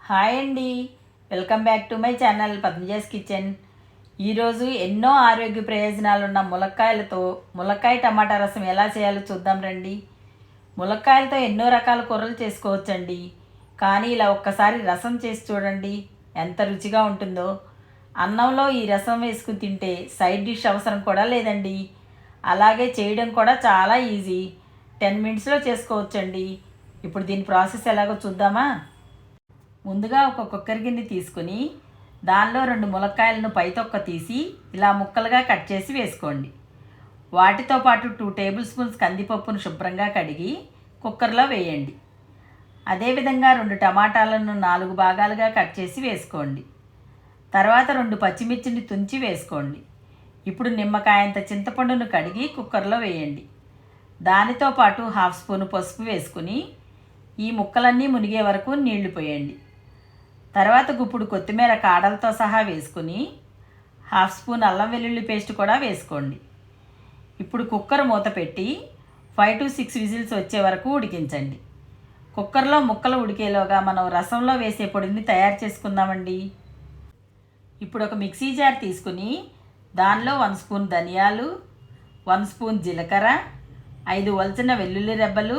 Hi అండి, welcome back to my channel Padmaja's kitchen. ఈరోజు ఎన్నో ఆరోగ్య ప్రయోజనాలు ఉన్న ములక్కాయలతో ములక్కాయ టమాటా రసం ఎలా చేయాలో చూద్దాం రండి. ములక్కాయలతో ఎన్నో రకాల కూరలు చేసుకోవచ్చండి, కానీ ఇలా ఒక్కసారి రసం చేసి చూడండి ఎంత రుచిగా ఉంటుందో. అన్నంలో ఈ రసం వేసుకుని తింటే సైడ్ డిష్ అవసరం కూడా లేదండి. అలాగే చేయడం కూడా చాలా ఈజీ, 10 మినిట్స్లో చేసుకోవచ్చండి. ఇప్పుడు దీని ప్రాసెస్ ఎలాగో చూద్దామా. ముందుగా ఒక కుక్కర్ గిన్నె తీసుకుని దానిలో 2 ములక్కాయలను పైతొక్క తీసి ఇలా ముక్కలుగా కట్ చేసి వేసుకోండి. వాటితో పాటు 2 టేబుల్ స్పూన్స్ కందిపప్పును శుభ్రంగా కడిగి కుక్కర్లో వేయండి. అదేవిధంగా 2 టమాటాలను 4 భాగాలుగా కట్ చేసి వేసుకోండి. తర్వాత 2 పచ్చిమిర్చిని తుంచి వేసుకోండి. ఇప్పుడు నిమ్మకాయంత చింతపండును కడిగి కుక్కర్లో వేయండి. దానితో పాటు 1/2 స్పూను పసుపు వేసుకుని ఈ ముక్కలన్నీ మునిగే వరకు నీళ్లు పోయండి. తర్వాత గుప్పుడు కొత్తిమీర కాడలతో సహా వేసుకుని 1/2 స్పూన్ అల్లం వెల్లుల్లి పేస్ట్ కూడా వేసుకోండి. ఇప్పుడు కుక్కర్ మూత పెట్టి 5 to 6 విజిల్స్ వచ్చే వరకు ఉడికించండి. కుక్కర్లో ముక్కలు ఉడికేలోగా మనం రసంలో వేసే పొడిని తయారు చేసుకుందామండి. ఇప్పుడు ఒక మిక్సీ జార్ తీసుకుని దానిలో 1 స్పూన్ ధనియాలు, 1 స్పూన్ జీలకర్ర, 5 వల్చిన వెల్లుల్లి రెబ్బలు,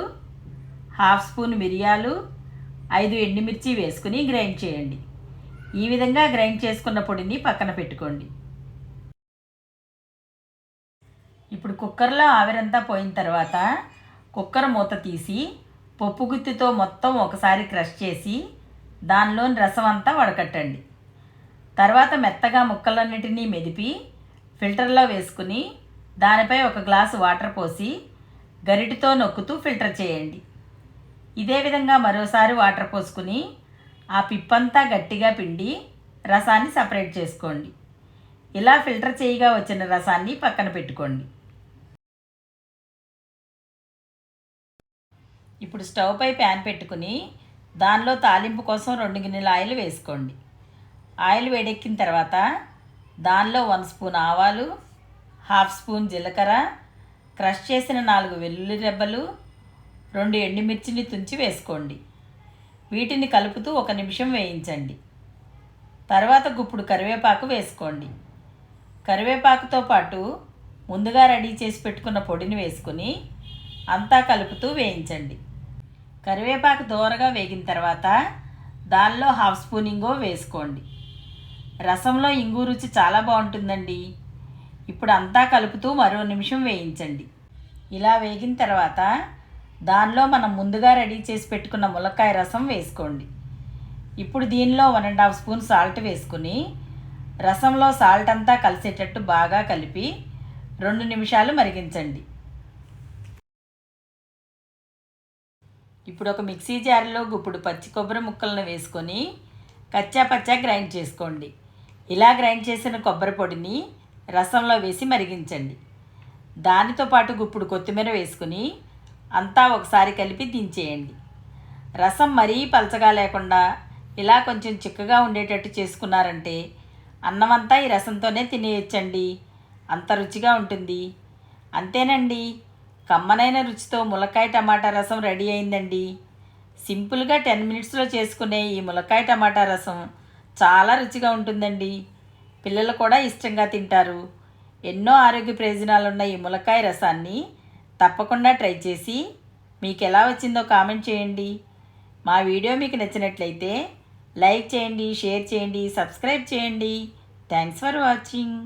1/2 స్పూన్ మిరియాలు, 5 ఎండుమిర్చి వేసుకుని గ్రైండ్ చేయండి. ఈ విధంగా గ్రైండ్ చేసుకున్న పొడిని పక్కన పెట్టుకోండి. ఇప్పుడు కుక్కర్లో ఆవిరంతా పోయిన తర్వాత కుక్కర్ మూత తీసి పప్పు గుత్తితో మొత్తం ఒకసారి క్రష్ చేసి దానిలోని రసం అంతా వడకట్టండి. తర్వాత మెత్తగా ముక్కలన్నిటినీ మెదిపి ఫిల్టర్లో వేసుకుని దానిపై 1 గ్లాసు వాటర్ పోసి గరిటెతో నొక్కుతూ ఫిల్టర్ చేయండి. ఇదే విధంగా మరోసారి వాటర్ పోసుకుని ఆ పిప్పంతా గట్టిగా పిండి రసాన్ని సపరేట్ చేసుకోండి. ఇలా ఫిల్టర్ చేయగా వచ్చిన రసాన్ని పక్కన పెట్టుకోండి. ఇప్పుడు స్టవ్ పై ప్యాన్ పెట్టుకుని దానిలో తాలింపు కోసం 2 గిన్నెల ఆయిల్ వేసుకోండి. ఆయిల్ వేడెక్కిన తర్వాత దానిలో 1 స్పూన్ ఆవాలు, 1/2 స్పూన్ జీలకర్ర, క్రష్ చేసిన 4 వెల్లుల్లి రెబ్బలు, 2 ఎండుమిర్చిని తుంచి వేసుకోండి. వీటిని కలుపుతూ 1 నిమిషం వేయించండి. తర్వాత గుప్పుడు కరివేపాకు వేసుకోండి. కరివేపాకుతో పాటు ముందుగా రెడీ చేసి పెట్టుకున్న పొడిని వేసుకుని అంతా కలుపుతూ వేయించండి. కరివేపాకు దోరగా వేగిన తర్వాత దానిలో 1/2 స్పూన్ ఇంగువ వేసుకోండి. రసంలో ఇంగు రుచి చాలా బాగుంటుందండి. ఇప్పుడు అంతా కలుపుతూ మరో నిమిషం వేయించండి. ఇలా వేగిన తర్వాత దానిలో మనం ముందుగా రెడీ చేసి పెట్టుకున్న ములక్కాయ రసం వేసుకోండి. ఇప్పుడు దీనిలో 1.5 స్పూన్ సాల్ట్ వేసుకుని రసంలో సాల్ట్ అంతా కలిసేటట్టు బాగా కలిపి 2 నిమిషాలు మరిగించండి. ఇప్పుడు ఒక మిక్సీ జార్లో గుప్పుడు పచ్చి కొబ్బరి ముక్కలను వేసుకొని కచ్చా పచ్చా గ్రైండ్ చేసుకోండి. ఇలా గ్రైండ్ చేసిన కొబ్బరి పొడిని రసంలో వేసి మరిగించండి. దానితో పాటు గుప్పుడు కొత్తిమీర వేసుకుని అంతా ఒకసారి కలిపి దించేయండి. రసం మరీ పలచగా లేకుండా ఇలా కొంచెం చిక్కగా ఉండేటట్టు చేసుకున్నారంటే అన్నమంతా ఈ రసంతోనే తినేయచ్చండి. అంత రుచిగా ఉంటుంది. అంతేనండి, కమ్మనైన రుచితో ములక్కాయ టమాటా రసం రెడీ అయిందండి. సింపుల్గా 10 మినిట్స్లో చేసుకునే ఈ ములక్కాయ టమాటా రసం చాలా రుచిగా ఉంటుందండి. పిల్లలు కూడా ఇష్టంగా తింటారు. ఎన్నో ఆరోగ్య ప్రయోజనాలు ఉన్న ఈ ములక్కాయ రసాన్ని తప్పకుండా ట్రై చేసి మీకు ఎలా వచ్చిందో కామెంట్ చేయండి. మా వీడియో మీకు నచ్చినట్లయితే లైక్ చేయండి, షేర్ చేయండి, సబ్స్క్రైబ్ చేయండి. Thanks for watching.